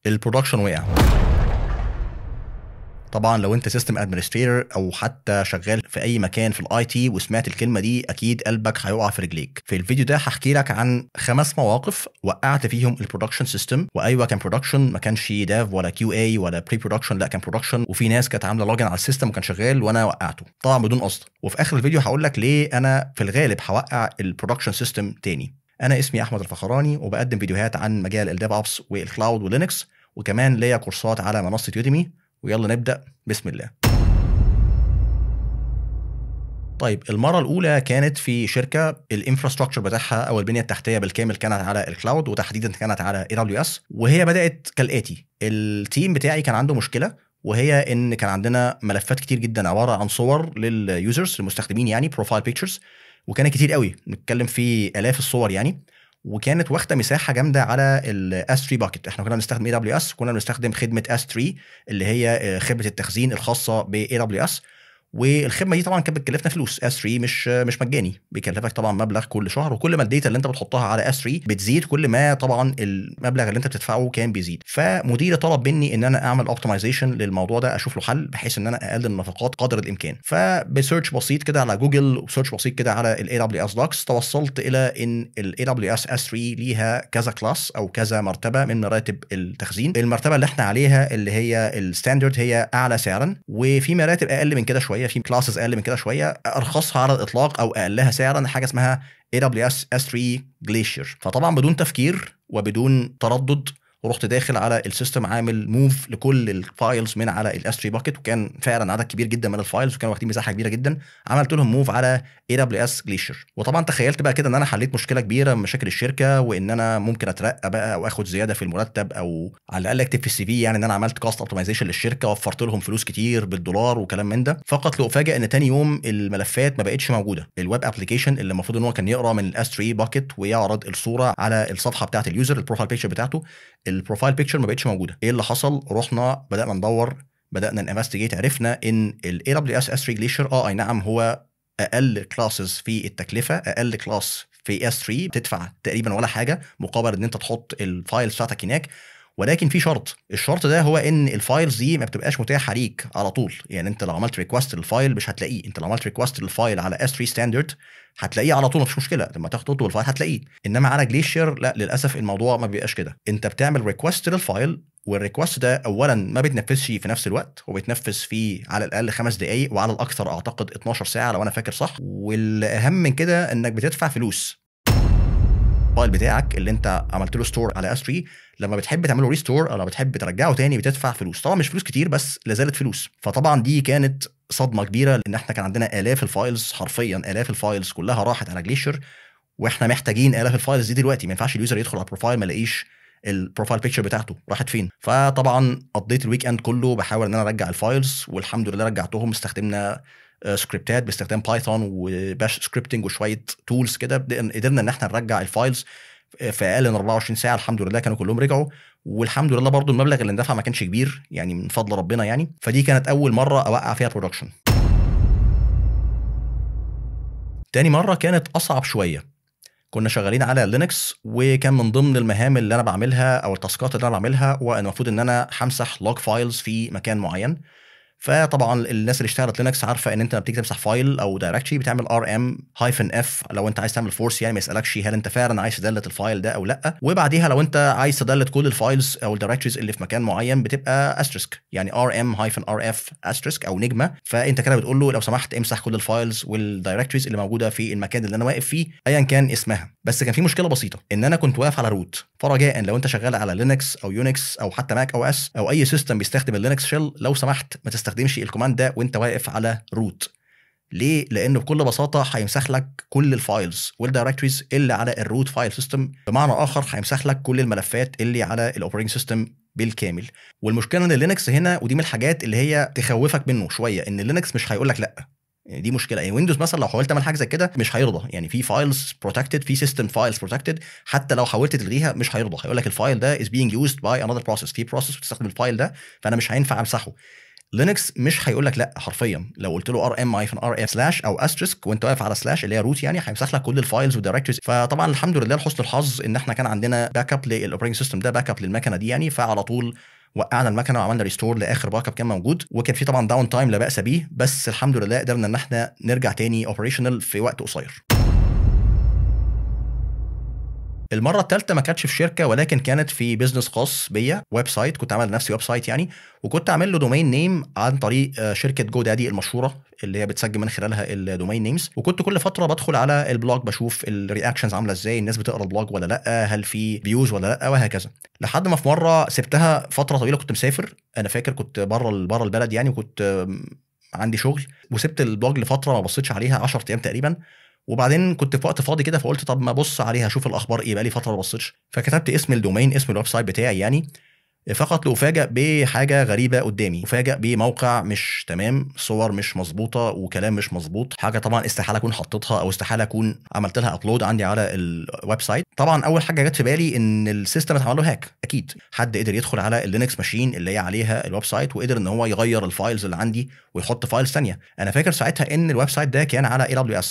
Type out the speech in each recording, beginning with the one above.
البرودكشن وقع. طبعا لو انت سيستم ادمنستريتور او حتى شغال في اي مكان في الاي تي وسمعت الكلمه دي اكيد قلبك هيقع في رجليك. في الفيديو ده هحكي لك عن 5 مواقف وقعت فيهم البرودكشن سيستم. وايوه كان برودكشن، ما كانش داف ولا كيو اي ولا بري برودكشن، لا كان برودكشن، وفي ناس كانت عامله لوجن على السيستم وكان شغال وانا وقعته طبعا بدون قصد. وفي اخر الفيديو هقول لك ليه انا في الغالب هوقع البرودكشن سيستم تاني. انا اسمي احمد الفخراني وبقدم فيديوهات عن مجال الديف اوبس والكلاود ولينكس، وكمان ليا كورسات على منصه يوديمي. ويلا نبدأ بسم الله. طيب المرة الأولى كانت في شركة الانفراستراكشر بتاعها أو البنية التحتية بالكامل كانت على الكلاود، وتحديدا كانت على AWS. وهي بدأت كالآتي: التيم بتاعي كان عنده مشكلة، وهي إن كان عندنا ملفات كتير جدا عبارة عن صور لليوزرز المستخدمين، يعني بروفايل بيكتشرز، وكان كتير قوي، نتكلم في آلاف الصور يعني، وكانت واخده مساحه جامده على الاس 3 باكيت. احنا كنا بنستخدم اي دبليو اس، كنا بنستخدم خدمه اس 3 اللي هي خدمه التخزين الخاصه باي دبليو اس، والخدمه دي طبعا كانت بتكلفنا فلوس. اس 3 مش مجاني، بيكلفك طبعا مبلغ كل شهر، وكل ما الداتا اللي انت بتحطها على اس 3 بتزيد كل ما طبعا المبلغ اللي انت بتدفعه كان بيزيد. فمديري طلب مني ان انا اعمل اوبتمايزيشن للموضوع ده، اشوف له حل بحيث ان انا اقلل النفقات قدر الامكان. فبسيرش بسيط كده على جوجل وسيرش بسيط كده على الاي دبليو اس دوكس توصلت الى ان الاي دبليو اس 3 ليها كذا كلاس او كذا مرتبه من مراتب التخزين. المرتبه اللي احنا عليها اللي هي الستاندرد هي اعلى سعرا، وفي مراتب اقل من كده شويه، في كلاسز اقل من كده شويه. ارخصها على الاطلاق او اقلها سعرا حاجه اسمها AWS S3 Glacier. فطبعا بدون تفكير وبدون تردد ورحت داخل على السيستم عامل موف لكل الفايلز من على الاس 3 باكيت، وكان فعلا عدد كبير جدا من الفايلز وكانوا واخدين مساحه كبيره جدا. عملت لهم موف على AWS Glacier، وطبعا تخيلت بقى كده ان انا حليت مشكله كبيره من مشاكل الشركه، وان انا ممكن اترقى بقى او اخد زياده في المرتب، او على الاقل اكتب في السي في يعني ان انا عملت كاست اوبتمايزيشن للشركه، وفرت لهم فلوس كتير بالدولار وكلام من ده. فقط لأفاجئ ان تاني يوم الملفات ما بقتش موجوده. الويب ابلكيشن اللي المفروض ان هو كان يقرا من الاس 3 باكيت ويعرض الصوره على الصفحه بتاعه اليوزر، البروفايل بيكتشر بتاعته، البروفايل بيكتشر ما بقتش موجوده. ايه اللي حصل؟ رحنا بدانا ندور، بدانا نانفستيجيت، عرفنا ان الاي دبليو اس 3 جليشر اي نعم هو اقل كلاسز في التكلفه، اقل كلاس في اس 3 بتدفع تقريبا ولا حاجه مقابل ان انت تحط الفايلز بتاعتك هناك، ولكن في شرط. الشرط ده هو ان الفايلز دي ما بتبقاش متاحه ليك على طول. يعني انت لو عملت ريكوست للفايل مش هتلاقيه، انت لو عملت ريكوست للفايل على اس 3 ستاندرد هتلاقيه على طول، مفيش مشكله، لما تاخد تطلب الفايل هتلاقيه. انما على جليشير لا، للاسف الموضوع ما بيبقاش كده. انت بتعمل ريكوست للفايل، والريكوست ده اولا ما بيتنفذش في نفس الوقت، وبيتنفذ فيه على الاقل 5 دقائق، وعلى الاكثر اعتقد 12 ساعه لو انا فاكر صح. والاهم من كده انك بتدفع فلوس. الفايل بتاعك اللي انت عملت له ستور على اس 3 لما بتحب تعمله ريستور او لما بتحب ترجعه تاني بتدفع فلوس. طبعا مش فلوس كتير بس لازالت فلوس. فطبعا دي كانت صدمه كبيره، لان احنا كان عندنا الاف الفايلز، حرفيا الاف الفايلز كلها راحت على جليشر، واحنا محتاجين الاف الفايلز دي دلوقتي. ما ينفعش اليوزر يدخل على البروفايل ما يلاقيش البروفايل بيكتشر بتاعته راحت فين. فطبعا قضيت الويك اند كله بحاول ان انا ارجع الفايلز، والحمد لله رجعتهم. استخدمنا سكريبتات باستخدام بايثون وباش سكريبتنج وشويه تولز كده، قدرنا ان احنا نرجع الفايلز في اقل من 24 ساعه. الحمد لله كانوا كلهم رجعوا، والحمد لله برضو المبلغ اللي اندفع ما كانش كبير يعني، من فضل ربنا يعني. فدي كانت اول مره اوقع فيها برودكشن. تاني مره كانت اصعب شويه. كنا شغالين على لينكس، وكان من ضمن المهام اللي انا بعملها او التاسكات اللي انا بعملها هو المفروض ان انا همسح لوج فايلز في مكان معين. فطبعا الناس اللي اشتغلت لينكس عارفه ان انت لما بتيجي تمسح فايل او دايركتوري بتعمل rm-f لو انت عايز تعمل فورس، يعني ما يسالكش هل انت فعلا عايز تدلت الفايل ده او لا. وبعديها لو انت عايز تدلت كل الفايلز او الدايركتوريز اللي في مكان معين بتبقى استريسك، يعني rm-rf استريسك او نجمه. فانت كده بتقول له لو سمحت امسح كل الفايلز والدايركتوريز اللي موجوده في المكان اللي انا واقف فيه ايا كان اسمها. بس كان في مشكله بسيطه، ان انا كنت واقف على روت. فرجاء لو انت شغال على لينكس او يونكس او حتى ماك او اس او اي سيستم بيستخدم اللينكس شيل، لو سمحت ما تستخدمش الكوماند ده وانت واقف على روت. ليه؟ لانه بكل بساطه هيمسح لك كل الفايلز والدايركتوريز اللي على الروت فايل سيستم. بمعنى اخر هيمسح لك كل الملفات اللي على الاوبريتنج سيستم بالكامل. والمشكله ان اللينكس هنا، ودي من الحاجات اللي هي تخوفك منه شويه، ان اللينكس مش هيقول لك لا. يعني دي مشكله. يعني ويندوز مثلا لو حاولت تعمل حاجه زي كده مش هيرضى، يعني في فايلز بروتكتد، في سيستم فايلز بروتكتد، حتى لو حاولت تلغيها مش هيرضى، هيقول لك الفايل ده is being used by another process، في بروسيس بتستخدم الفايل ده فانا مش هينفع امسحه. لينكس مش هيقول لك لا حرفيا. لو قلت له rm-rf سلاش او استريسك وانت واقف على سلاش اللي هي روت يعني، هيمسح لك كل الفايلز والدايركتوريز. فطبعا الحمد لله لحسن الحظ ان احنا كان عندنا باك اب للاوبريتنج سيستم ده، باك اب للمكنه دي يعني، فعلى طول وقعنا المكنه وعملنا ريستور لاخر باك اب كان موجود. وكان في طبعا داون تايم لا باس به، بس الحمد لله قدرنا ان احنا نرجع تاني اوبريشنال في وقت قصير. المره الثالثه ما كانتش في شركه، ولكن كانت في بيزنس خاص بيا، ويب سايت. كنت عامل لنفسي ويب سايت يعني، وكنت عامل له دومين نيم عن طريق شركه جو دادي المشهوره اللي هي بتسجل من خلالها الدومين نيمز. وكنت كل فتره بدخل على البلوج بشوف الرياكشنز عامله ازاي، الناس بتقرا البلوج ولا لا، هل في فيوز ولا لا، وهكذا. لحد ما في مره سبتها فتره طويله، كنت مسافر، انا فاكر كنت بره البلد يعني، وكنت عندي شغل، وسبت البلوج لفتره ما بصيتش عليها 10 ايام تقريبا. وبعدين كنت في وقت فاضي كده، فقلت طب ما ابص عليها اشوف الاخبار ايه، بقالي فتره ما بصيتش. فكتبت اسم الدومين، اسم الويب سايت بتاعي يعني. فقط لأفاجأ بحاجه غريبه قدامي، افاجئ بموقع مش تمام، صور مش مظبوطه وكلام مش مظبوط، حاجه طبعا استحاله اكون حطيتها او استحاله اكون عملت لها ابلود عندي على الويب سايت. طبعا اول حاجه جت في بالي ان السيستم اتعمل له هاك، اكيد حد قدر يدخل على اللينكس ماشين اللي هي عليها الويب سايت، وقدر ان هو يغير الفايلز اللي عندي ويحط فايلز ثانيه. انا فاكر ساعتها ان الويب سايت ده كان على AWS،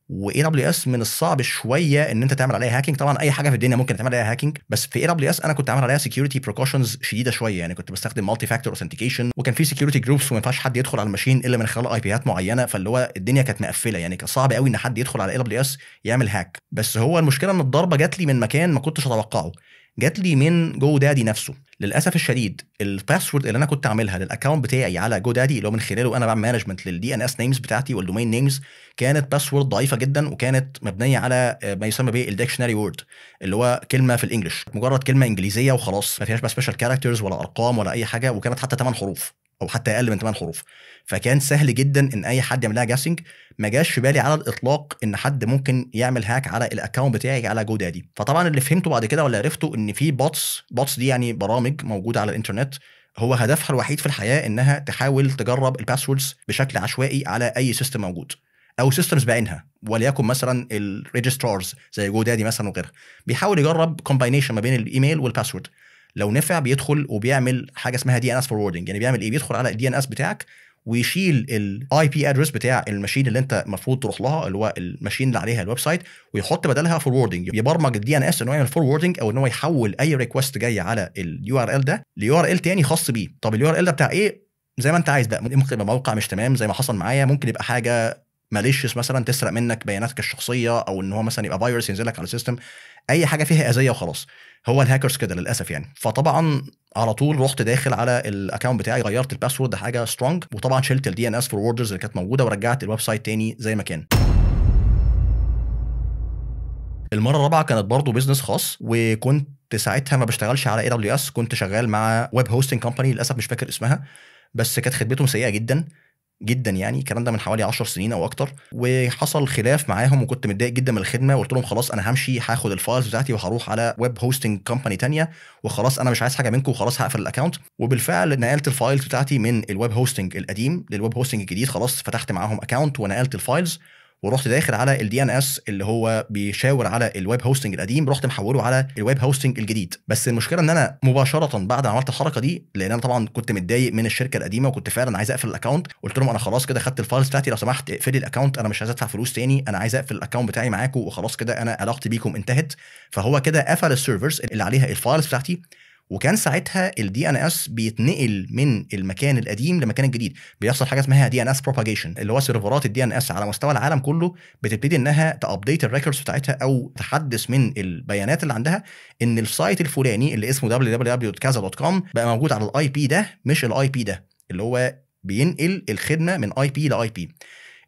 واي دبليو اس من الصعب شويه ان انت تعمل عليها هاكينج. طبعا اي حاجه في الدنيا ممكن تعمل عليها هاكينج، بس في اي دبليو اس انا كنت عامل عليها سكيورتي بريكوشنز شديده شويه يعني. كنت بستخدم مالتي فاكتور اوثنتيكيشن، وكان في سكيورتي جروبس، وما ينفعش حد يدخل على الماشين الا من خلال اي بيات معينه. فاللي هو الدنيا كانت مقفله يعني، كان صعب قوي ان حد يدخل على اي دبليو اس يعمل هاك. بس هو المشكله ان الضربه جات لي من مكان ما كنتش اتوقعه، جات لي من جو دادي نفسه. للاسف الشديد الباسورد اللي انا كنت عاملها للاكونت بتاعي على جو دادي، اللي هو من خلاله انا بعمل مانجمنت للدي ان اس نيمز بتاعتي والدومين نيمز، كانت باسورد ضعيفه جدا، وكانت مبنيه على ما يسمى بالديكشنري وورد، اللي هو كلمه في الانجليش، مجرد كلمه انجليزيه وخلاص، ما فيهاش بقى سبيشال كاركترز ولا ارقام ولا اي حاجه، وكانت حتى 8 حروف او حتى اقل من 8 حروف. فكان سهل جدا ان اي حد يعمل لها جاسنج. ما جاش في بالي على الاطلاق ان حد ممكن يعمل هاك على الاكونت بتاعي على جو دادي. فطبعا اللي فهمته بعد كده ولا عرفته ان في بوتس دي يعني برامج موجوده على الانترنت، هو هدفها الوحيد في الحياه انها تحاول تجرب الباسوردز بشكل عشوائي على اي سيستم موجود او سيستمز بعينها، وليكن مثلا الريجسترارز زي جو دادي مثلا وغيرها. بيحاول يجرب كومباينيشن ما بين الايميل والباسورد. لو نفع بيدخل وبيعمل حاجه اسمها دي ان اس فوروردنج. يعني بيعمل ايه؟ بيدخل على الدي ان اس بتاعك ويشيل الاي بي ادرس بتاع الماشين اللي انت المفروض تروح لها، اللي هو الماشين اللي عليها الويب سايت، ويحط بدلها فوروردنج. يبرمج الدي ان اس انه يعمل فوروردنج، او ان هو يحول اي ريكوست جايه على اليو ار ال ده ليو ار ال تاني خاص بيه. طب اليو ار ال ده بتاع ايه؟ زي ما انت عايز بقى، ممكن يبقى موقع مش تمام زي ما حصل معايا، ممكن يبقى حاجه ماليشيس مثلا تسرق منك بياناتك الشخصيه، او ان هو مثلا يبقى فيروس ينزل لك على السيستم، اي حاجه فيها اذيه وخلاص. هو الهاكرز كده للاسف يعني. فطبعا على طول رحت داخل على الاكونت بتاعي، غيرت الباسورد ده حاجه سترونج، وطبعا شلت الدي ان اس فوروردرز اللي كانت موجوده، ورجعت الويب سايت تاني زي ما كان. المره الرابعه كانت برضو بيزنس خاص، وكنت ساعتها ما بشتغلش على اي دبليو اس، كنت شغال مع ويب هوستنج كومباني، للاسف مش فاكر اسمها، بس كانت خدمتهم سيئه جدا جدا يعني. الكلام ده من حوالي 10 سنين او اكتر، وحصل خلاف معاهم، وكنت متضايق جدا من الخدمه، وقلت لهم خلاص انا همشي، هاخد الفايلز بتاعتي وهروح على ويب هوستنج كومباني تانية، وخلاص انا مش عايز حاجه منكم، وخلاص هقفل الاكونت. وبالفعل نقلت الفايلز بتاعتي من الويب هوستنج القديم للويب هوستنج الجديد، خلاص فتحت معاهم اكونت ونقلت الفايلز، ورحت داخل على الدي ان اس اللي هو بيشاور على الويب هوستنج القديم، رحت محوله على الويب هوستنج الجديد. بس المشكله ان انا مباشره بعد ما عملت الحركه دي، لان انا طبعا كنت متضايق من الشركه القديمه وكنت فعلا عايز اقفل الاكونت، قلت لهم انا خلاص كده خدت الفايلز بتاعتي، لو سمحت اقفلي الاكونت، انا مش عايز ادفع فلوس تاني، انا عايز اقفل الاكونت بتاعي معاكم وخلاص كده انا علاقتي بيكم انتهت. فهو كده قفل السيرفرز اللي عليها الفايلز بتاعتي. وكان ساعتها الدي ان اس بيتنقل من المكان القديم لمكان الجديد، بيحصل حاجه اسمها دي ان اس بروباجيشن، اللي هو سيرفرات الدي ان اس على مستوى العالم كله بتبتدي انها تابديت الريكوردز بتاعتها، او تحدث من البيانات اللي عندها، ان السايت الفلاني اللي اسمه www.kaza.com بقى موجود على الاي بي ده، مش الاي بي ده، اللي هو بينقل الخدمه من اي بي لاي بي.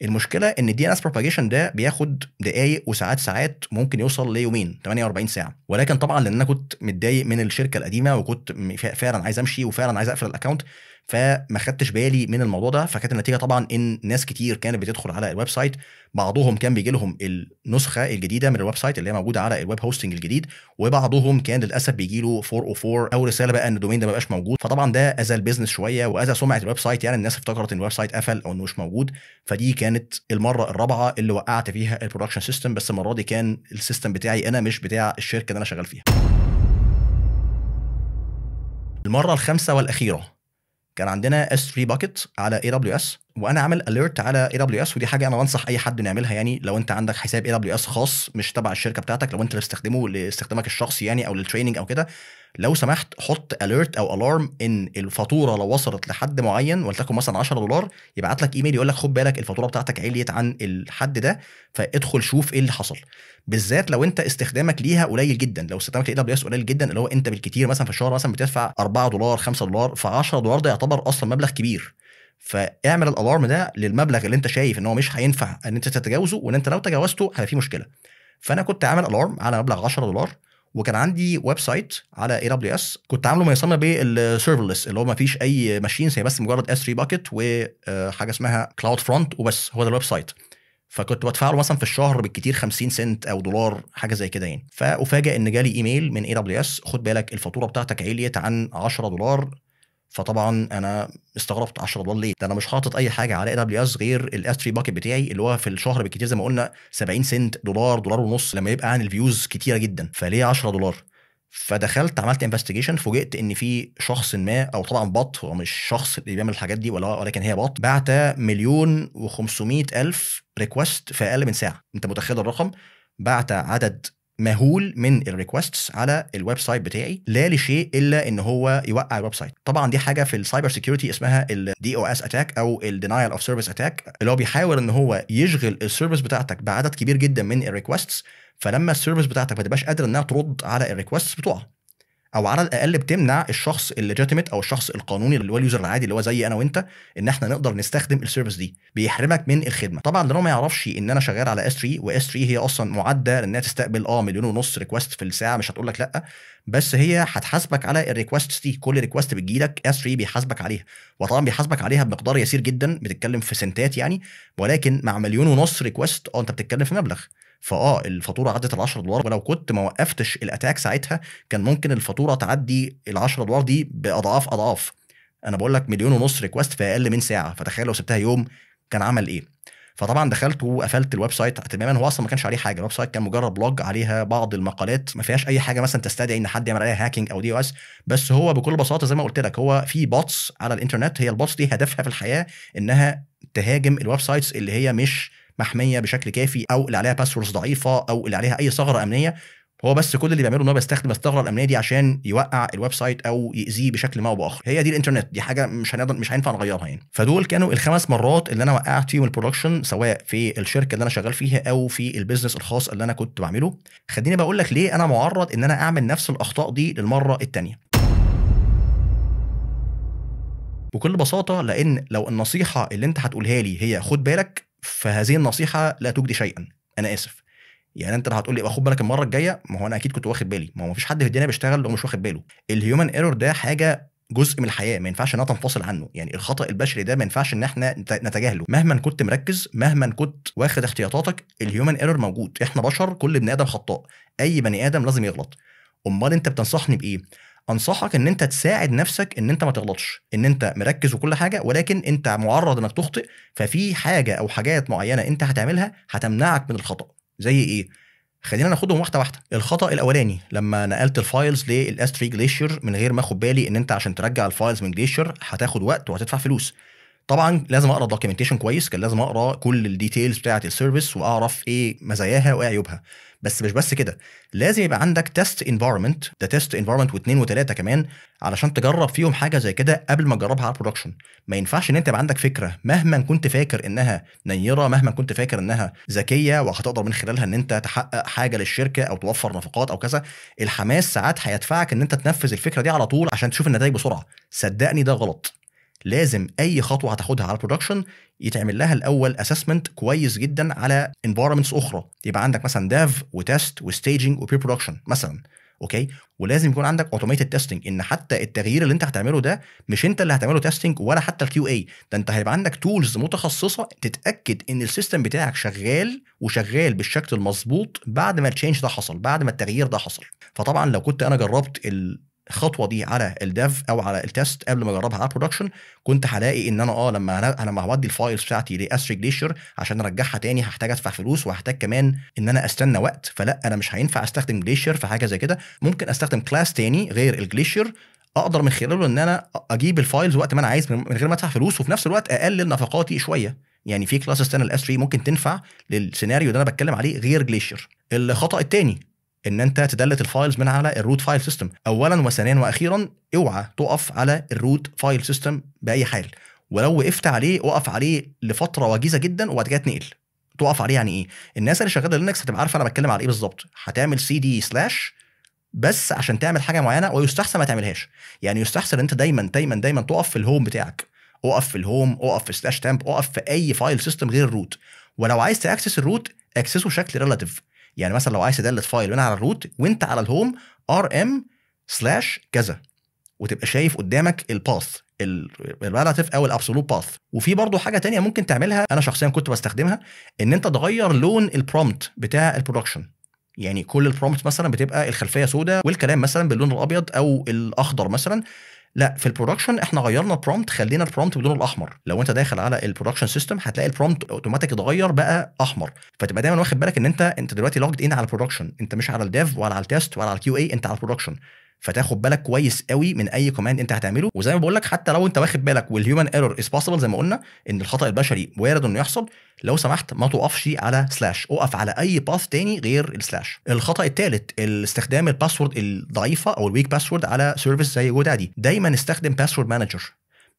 المشكله ان الدي ان اس بروباجيشن ده بياخد دقائق وساعات، ممكن يوصل ليومين 48 ساعه. ولكن طبعا لان انا كنت متضايق من الشركه القديمه، وكنت فعلا عايز امشي وفعلا عايز اقفل الاكونت، فما خدتش بالي من الموضوع ده. فكانت النتيجه طبعا ان ناس كتير كانت بتدخل على الويب سايت، بعضهم كان بيجي لهم النسخه الجديده من الويب سايت اللي هي موجوده على الويب هوستنج الجديد، وبعضهم كان للاسف بيجي له 404 او رساله بقى ان الدومين ده ما بقاش موجود. فطبعا ده اذى البيزنس شويه واذى سمعه الويب سايت، يعني الناس افتكرت ان الويب سايت قفل او انه مش موجود. فدي كانت المره الرابعه اللي وقعت فيها البرودكشن سيستم، بس المره دي كان السيستم بتاعي انا مش بتاع الشركه اللي انا شغال فيها. المره الخامسه والاخيره كان عندنا S3 باكيت على AWS، وانا عامل alert على AWS، ودي حاجه انا بنصح اي حد انه يعملها. يعني لو انت عندك حساب AWS خاص مش تبع الشركه بتاعتك، لو انت بتستخدمه لاستخدامك الشخصي يعني او للتريننج او كده، لو سمحت حط alert او alarm ان الفاتوره لو وصلت لحد معين ولتكن مثلا $10، يبعت لك ايميل يقول لك خد بالك الفاتوره بتاعتك عليت عن الحد ده، فادخل شوف ايه اللي حصل. بالذات لو انت استخدامك ليها قليل جدا، لو استخدامك ل AWS قليل جدا، اللي هو انت بالكتير مثلا في الشهر مثلا بتدفع $4 $5، ف $10 ده يعتبر اصلا مبلغ كبير. فاعمل الالارم ده للمبلغ اللي انت شايف ان هو مش هينفع ان انت تتجاوزه، وان انت لو تجاوزته هيبقى فيه مشكله. فانا كنت عامل الارم على مبلغ $10، وكان عندي ويب سايت على AWS كنت عامله ما يسمى بالسيرفرلس، اللي هو ما فيش اي ماشينز، هي بس مجرد S3 باكيت وحاجه اسمها كلاود فرونت وبس، هو ده الويب سايت. فكنت بدفع له مثلا في الشهر بالكتير 50 سنت او $1 حاجه زي كده يعني. فافاجئ ان جالي ايميل من AWS خد بالك الفاتوره بتاعتك عليت عن $10. فطبعا انا استغربت $10 ليه؟ ده انا مش حاطط اي حاجه على AWS غير الاس 3 باكيت بتاعي اللي هو في الشهر بالكتير زي ما قلنا 70 سنت، $1 ونص لما يبقى عن الفيوز كتيره جدا، فليه $10؟ فدخلت عملت انفستيجيشن، فوجئت ان في شخص ما، او طبعا بوت، هو مش شخص اللي بيعمل الحاجات دي ولكن هي بوت، بعت 1,500,000 ريكوست في اقل من ساعه. انت متخيل الرقم؟ بعت عدد مهول من الريكوستس على الويب سايت بتاعي، لا لشيء الا ان هو يوقع الويب سايت. طبعا دي حاجه في السايبر سيكيورتي اسمها الدي او اس اتاك او الدينايل اوف سيرفيس اتاك، اللي هو بيحاول ان هو يشغل السيرفيس بتاعتك بعدد كبير جدا من الريكوستس، فلما السيرفيس بتاعتك ما تبقاش قادر انها ترد على الريكوستس بتوعها، او على الاقل بتمنع الشخص الليجيتيميت او الشخص القانوني اللي هو اليوزر العادي اللي هو زي انا وانت ان احنا نقدر نستخدم السيرفيس دي، بيحرمك من الخدمه. طبعا لو ما يعرفش ان انا شغال على S3، و S3 هي اصلا معده انها تستقبل 1.5 مليون ريكوست في الساعه، مش هتقول لك لا، بس هي هتحاسبك على الريكوست دي. كل ريكوست بتجيلك S3 بيحاسبك عليها، وطبعا بيحاسبك عليها بمقدار يسير جدا، بتتكلم في سنتات يعني، ولكن مع 1.5 مليون ريكوست انت بتتكلم في مبلغ. الفاتوره عدت $10، ولو كنت ما وقفتش الاتاك ساعتها كان ممكن الفاتوره تعدي $10 دي باضعاف اضعاف. انا بقول لك 1.5 مليون ريكوست في اقل من ساعه، فتخيل لو سبتها يوم كان عمل ايه. فطبعا دخلت وقفلت الويب سايت تماما، هو اصلا ما كانش عليه حاجه، الويب سايت كان مجرد بلوج عليها بعض المقالات، ما فيهاش اي حاجه مثلا تستدعي ان حد يعمل عليها هاكينج او DOS، بس هو بكل بساطه زي ما قلت لك هو في بوتس على الانترنت، هي البوتس دي هدفها في الحياه انها تهاجم الويب سايتس اللي هي مش محميه بشكل كافي، او اللي عليها باسوردز ضعيفه، او اللي عليها اي ثغره امنيه. هو بس كل اللي بيعمله ان هو بيستخدم الثغره الامنيه دي عشان يوقع الويب سايت او يأذيه بشكل ما او باخر. هي دي الانترنت، دي حاجه مش هينفع نغيرها يعني. فدول كانوا ال5 مرات اللي انا وقعت فيهم البرودكشن، سواء في الشركه اللي انا شغال فيها او في البيزنس الخاص اللي انا كنت بعمله. خليني بقول لك ليه انا معرض ان انا اعمل نفس الاخطاء دي للمره الثانيه. بكل بساطه لان لو النصيحه اللي انت هتقولها لي هي خد بالك، فهذه النصيحه لا تجدي شيئا، انا اسف. يعني انت لو هتقول لي خد بالك المره الجايه، ما هو انا اكيد كنت واخد بالي، ما هو مفيش حد في الدنيا بيشتغل لو مش واخد باله. الهيومن ايرور ده حاجه جزء من الحياه، ما ينفعش انها تنفصل عنه. يعني الخطا البشري ده ما ينفعش ان احنا نتجاهله مهما كنت مركز، مهما كنت واخد احتياطاتك. الهيومن ايرور موجود، احنا بشر، كل ابن ادم خطاء، اي بني ادم لازم يغلط. امال انت بتنصحني بايه؟ انصحك ان انت تساعد نفسك ان انت ما تغلطش، ان انت مركز وكل حاجه، ولكن انت معرض انك تخطئ، ففي حاجه او حاجات معينه انت هتعملها هتمنعك من الخطا. زي ايه؟ خلينا ناخدهم واحده واحده. الخطا الاولاني لما نقلت الفايلز للاس 3 جليشير من غير ما اخد بالي ان انت عشان ترجع الفايلز من جليشير هتاخد وقت وهتدفع فلوس. طبعا لازم اقرا الدوكيومنتيشن كويس، كان لازم اقرا كل الديتيلز بتاعه السيرفيس واعرف ايه مزاياها وايه عيوبها. بس مش بس كده، لازم يبقى عندك تيست انفايرمنت، ده تيست انفايرمنت واثنين وثلاثه كمان، علشان تجرب فيهم حاجه زي كده قبل ما تجربها على البرودكشن. ما ينفعش ان انت يبقى عندك فكره مهما كنت فاكر انها نيره، مهما كنت فاكر انها ذكيه وهتقدر من خلالها ان انت تحقق حاجه للشركه او توفر نفقات او كذا، الحماس ساعات هيدفعك ان انت تنفذ الفكره دي على طول عشان تشوف النتائج بسرعه. صدقني ده غلط. لازم اي خطوه هتاخدها على البرودكشن يتعمل لها الاول اسسمنت كويس جدا على انفايرمنتس اخرى، يبقى عندك مثلا ديف وتست وستيجنج وبري برودكشن مثلا، اوكي. ولازم يكون عندك اوتوميتد تيستنج، ان حتى التغيير اللي انت هتعمله ده مش انت اللي هتعمله تيستنج ولا حتى الكيو اي، ده انت هيبقى عندك تولز متخصصه تتاكد ان السيستم بتاعك شغال وشغال بالشكل المظبوط بعد ما التشينج ده حصل، بعد ما التغيير ده حصل. فطبعا لو كنت انا جربت الخطوه دي على الديف او على التست قبل ما اجربها على البرودكشن، كنت هلاقي ان انا لما هودي الفايلز بتاعتي لاس 3 جليشير عشان ارجعها تاني هحتاج ادفع فلوس، وهحتاج كمان ان انا استنى وقت. فلا، انا مش هينفع استخدم جليشير في حاجه زي كده، ممكن استخدم كلاس تاني غير الجليشير اقدر من خلاله ان انا اجيب الفايلز وقت ما انا عايز من غير ما ادفع فلوس، وفي نفس الوقت اقلل نفقاتي شويه. يعني في كلاسز تانية الاس 3 ممكن تنفع للسيناريو اللي انا بتكلم عليه غير جليشير. الخطا الثاني ان انت تدلت الفايلز من على الروت فايل سيستم. اولا وثانيا واخيرا اوعى تقف على الروت فايل سيستم باي حال، ولو وقفت عليه وقف عليه لفتره وجيزه جدا وبعد كده تنقل. تقف عليه يعني ايه؟ الناس اللي شغاله لينكس هتبقى عارفه انا بتكلم على ايه بالظبط. هتعمل سي دي سلاش بس عشان تعمل حاجه معينه، ويستحسن ما تعملهاش. يعني يستحسن انت دايما دايما دايما تقف في الهوم بتاعك، اقف في الهوم، اقف في سلاش تامب، اقف في اي فايل سيستم غير الروت. ولو عايز تاكسس الروت اكسسه بشكل ريلاتيف. يعني مثلا لو عايز تدلت فايل من على الروت وانت على الهوم rm سلاش كذا، وتبقى شايف قدامك الباث الريلاتيف او الابسولوت باث. وفي برضه حاجه تانية ممكن تعملها، انا شخصيا كنت بستخدمها، ان انت تغير لون البرومبت بتاع البرودكشن. يعني كل البرومبت مثلا بتبقى الخلفيه سوداء والكلام مثلا باللون الابيض او الاخضر مثلا. لا، في البرودكشن احنا غيرنا البرومبت، خلينا البرومبت باللون الاحمر. لو انت داخل على البرودكشن سيستم هتلاقي البرومبت اوتوماتيك اتغير بقى احمر. فتبقى دايما واخد بالك ان انت دلوقتي لوجد ان على البرودكشن، انت مش على الديف ولا على التيست ولا على الكيو اي، انت على البرودكشن. فتاخد بالك كويس قوي من اي كوماند انت هتعمله. وزي ما بقول لك حتى لو انت واخد بالك والهيومن ايرور از بوسيبل، زي ما قلنا ان الخطا البشري وارد انه يحصل، لو سمحت ما توقفش على سلاش، اقف على اي باث تاني غير السلاش. الخطا الثالث استخدام الباسورد الضعيفه او الويك باسورد على سيرفيس زي جودادي. دايما استخدم باسورد مانجر،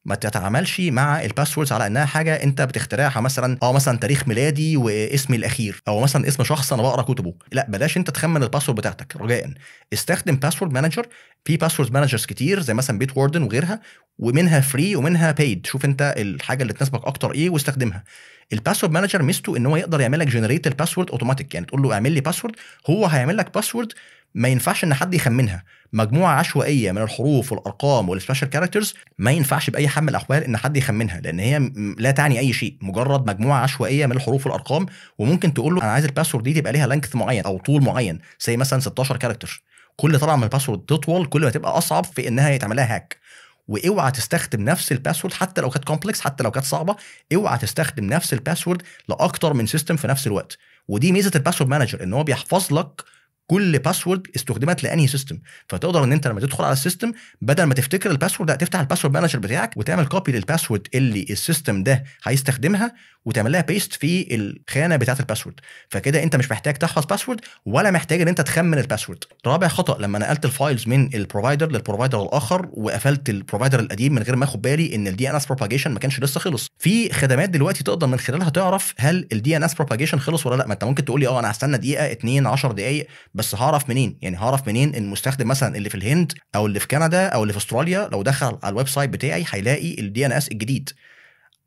ما تتعاملش مع الباسوردز على انها حاجه انت بتخترعها، مثلا تاريخ ميلادي واسمي الاخير، او مثلا اسم شخص انا بقرا كتبه. لا، بلاش انت تخمن الباسورد بتاعتك رجاء. استخدم باسورد مانجر. في باسورد مانجرز كتير زي مثلا بيت ووردن وغيرها، ومنها فري ومنها بايد. شوف انت الحاجه اللي تناسبك اكتر ايه واستخدمها. الباسورد مانجر ميزته ان هو يقدر يعمل لك جنريت الباسورد اوتوماتيك. يعني تقول له اعمل لي باسورد، هو هيعمل لك باسورد ما ينفعش ان حد يخمنها. مجموعه عشوائيه من الحروف والارقام والسبيشال كاركترز ما ينفعش باي حال من الاحوال ان حد يخمنها، لان هي لا تعني اي شيء، مجرد مجموعه عشوائيه من الحروف والارقام. وممكن تقول له انا عايز الباسورد دي تبقى ليها لينث معين او طول معين، زي مثلا 16 كاركتر. كل طبعا ما الباسورد تطول كل ما تبقى اصعب في انها يتعمل لها هاك. واوعى تستخدم نفس الباسورد حتى لو كانت كومبلكس، حتى لو كانت صعبه. اوعى تستخدم نفس الباسورد لاكتر من سيستم في نفس الوقت. ودي ميزه الباسورد مانجر، ان هو بيحفظ لك كل باسورد استخدمت لانهي سيستم. فتقدر ان انت لما تدخل على السيستم بدل ما تفتكر الباسورد، تفتح الباسورد مانجر بتاعك وتعمل كوبي للباسورد اللي السيستم ده هيستخدمها وتعمل لها بيست في الخانه بتاعه الباسورد. فكده انت مش محتاج تحفظ باسورد ولا محتاج ان انت تخمن الباسورد. رابع خطا، لما نقلت الفايلز من البروفايدر للبروفايدر الاخر وقفلت البروفايدر القديم من غير ما اخد بالي ان الدي ان اس بروباجيشن ما كانش لسه خلص. في خدمات دلوقتي تقدر من خلالها تعرف هل الدي ان اس بروباجيشن خلص ولا لا. ما انت ممكن تقول لي انا هستنى دقيقه 2 10 دقائق، بس هعرف منين؟ يعني هعرف منين المستخدم مثلا اللي في الهند او اللي في كندا او اللي في استراليا لو دخل على الويب سايت بتاعي هيلاقي الدي ان اس الجديد؟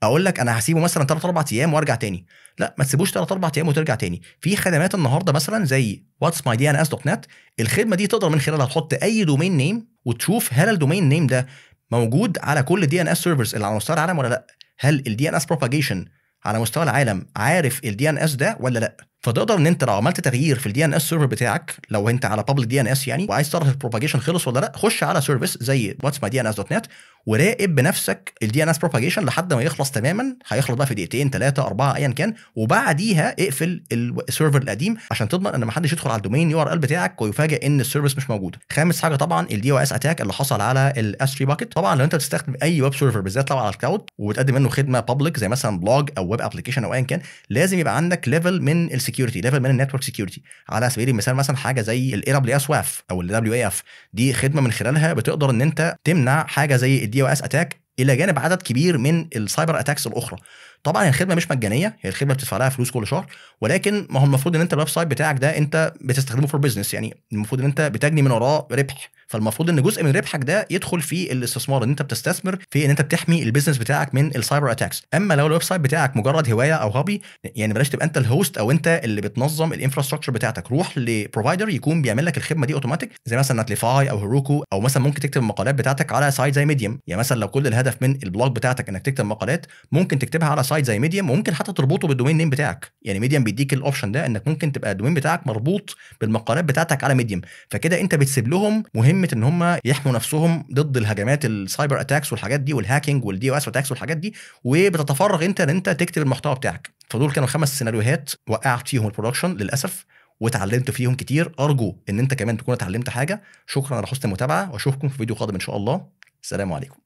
اقول لك انا هسيبه مثلا 3 4 ايام وارجع تاني؟ لا، ما تسيبوش 3 4 ايام وترجع تاني. في خدمات النهارده مثلا زي whatsmydns.net، الخدمه دي تقدر من خلالها تحط اي دومين نيم وتشوف هل الدومين نيم ده موجود على كل دي ان اس سيرفرز اللي على مستوى العالم ولا لا. هل الدي ان اس بروباجيشن على مستوى العالم عارف الدي ان اس ده ولا لا. فتقدر ان انت لو عملت تغيير في الدي ان اس سيرفر بتاعك، لو انت على بابليك دي ان اس يعني وعايز تعرف البروباجيشن خلص ولا لا، خش على سيرفيس زي whatsmydns.net وراقب بنفسك الدي ان اس بروباجيشن لحد ما يخلص تماما. هيخلص بقى في دقيقتين 3 4 ايا كان، وبعديها اقفل السيرفر القديم عشان تضمن ان ما حدش يدخل على الدومين يو ار ال بتاعك ويفاجئ ان السيرفيس مش موجود. خامس حاجه طبعا الدي او اس اتاك اللي حصل على الاس 3 باكيت. طبعا لو انت بتستخدم اي ويب سيرفر بالذات لو على الكلاود وبتقدم منه خدمه بابليك زي مثلا بلوج او ويب ابلكيشن او ايا كان، لازم يبقى عندك ليفل من السكيورتي، ليفل من النتورك سكيورتي. على سبيل المثال مثلا حاجه زي الاي دبليو اس واف او الدبليو اي اف، دي خدمه من خلالها بتقدر ان انت تمنع حاجه زي الدي او اس اتاك الى جانب عدد كبير من السايبر اتاكس الاخرى. طبعا الخدمه مش مجانيه، هي الخدمه بتدفع لها فلوس كل شهر، ولكن ما هو المفروض ان انت الويب سايت بتاعك ده انت بتستخدمه فور بزنس، يعني المفروض ان انت بتجني من وراه ربح. فالمفروض ان جزء من ربحك ده يدخل في الاستثمار، ان انت بتستثمر في ان انت بتحمي البيزنس بتاعك من السايبر اتاكس. اما لو الويب سايت بتاعك مجرد هوايه او هوبي، يعني بلاش تبقى انت الهوست او انت اللي بتنظم الانفراستراكشر بتاعتك، روح لبروفايدر يكون بيعمل لك الخدمه دي اوتوماتيك زي مثلا نتليفاي او هيروكو. او مثلا ممكن تكتب المقالات بتاعتك على سايت زي ميديوم. يعني مثلا لو كل الهدف من البلوج بتاعتك انك تكتب مقالات، ممكن تكتبها على سايت زي ميديوم، وممكن حتى تربطه بالدومين نيم بتاعك. يعني ميديوم بيديك الاوبشن ده انك ممكن تبقى الدومين بتاعك مربوط بالمقالات بتاعتك على ميديوم. فكده انت بتسيب لهم مهمه ان هم يحموا نفسهم ضد الهجمات السايبر اتاكس والحاجات دي والهاكينج والدي او اس اتاكس والحاجات دي، وبتتفرغ انت ان انت تكتب المحتوى بتاعك. فدول كانوا 5 سيناريوهات وقعت فيهم البرودكشن للاسف، واتعلمت فيهم كتير. ارجو ان انت كمان تكون اتعلمت حاجه. شكرا على حسن المتابعه، واشوفكم في فيديو قادم ان شاء الله. السلام عليكم.